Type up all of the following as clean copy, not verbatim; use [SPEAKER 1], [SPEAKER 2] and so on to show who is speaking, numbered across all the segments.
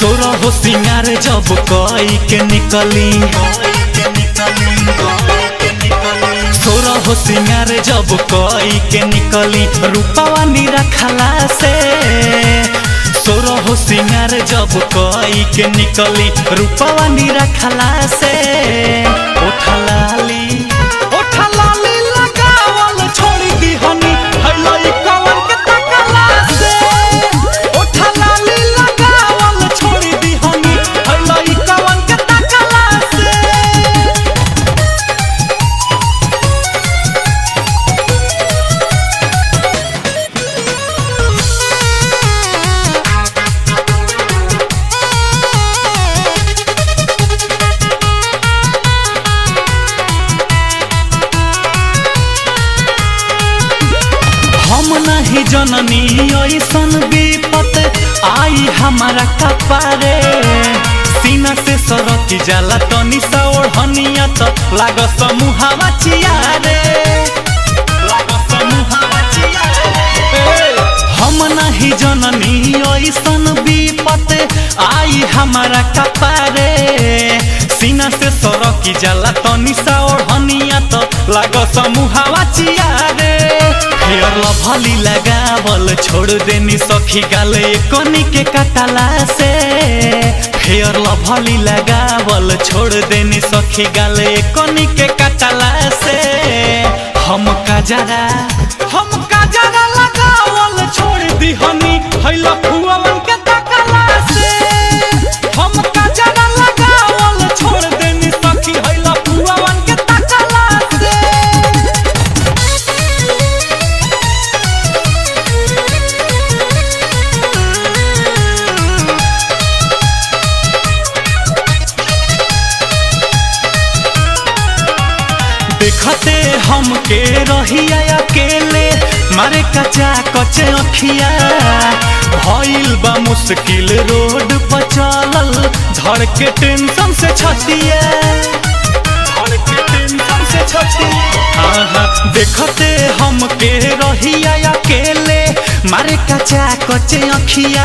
[SPEAKER 1] तोरा हो सिंगार जब कई के निकली, तोरा हो सिंगार जब कई के निकली रूपवा निरखला से। तोरा हो सिंगार जब कई के निकली रूपवा निरखला से। ओठलाली ओठलाली लगावल छोड़ी दिहनी हइलई कवन के तकला से। ओठलाली लगावल छोड़ी दिहनी हइलई कवन के तकला से। हम नहीं जननी ऐसन विपत आई हमारा कपारे। सीना से सरकी जाला तनी सा ओढ़निया तो लाग समूहवा चियारे, लाग समूहवा चियारे। हम नहीं जननी ऐसन विपत आई हमारा कपारे। सीना से सरकी जाला तनी सा ओढ़निया तो लाग समूहवा चियारे। फेयर लभली लगावल छोड़ देनी सखी गाले कनी के कटला से। फेयर लभली लगावल छोड़ देनी सखी गाले कनी के कटला से। हम काजरा लगावल छोड़ दिहनी हइल फुवन के तकला से। हम काजरा लगावल छोड़ देनी सखी हइल फुवन के तकला से। देखते हमके रहिया अकेले मारे कचा कचे अखिया। भइल बा मुश्किल रोड पर चलल धड़ के टेंशन से छतिया, धड़ के टेंशन से छतिया। देखते हमके रहिया अकेले मारे कचा कचे अखिया।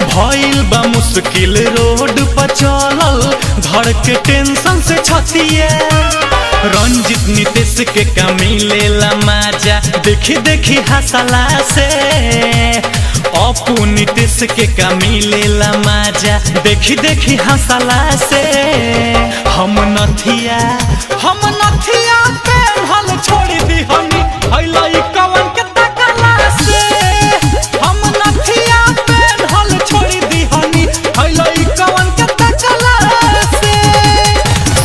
[SPEAKER 1] भइल बा मुश्किल रोड पर चलल धड़ के टेंशन से छतिया। रंजित नितेश के कमी लेला माजा देखी देखी हंसला से। अपू नितेश के कमी लेला माजा देखी देखी हंसला से। हम नथिया पेन्हल छोड़ दिहनी हइलई कवन के तकला से। हम नथिया पेन्हल छोड़ दिहनी हइलई कवन के तकला से।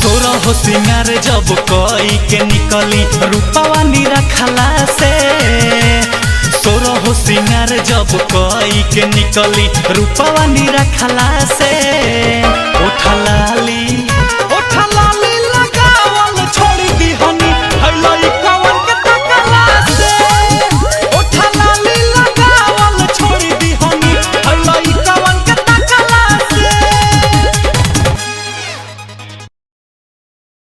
[SPEAKER 1] तोरा हो सिंगार जब कई के निकली रूपवा निरखला से। तोरा हो सिंगार जब कई के निकली रूपवा निरखला से।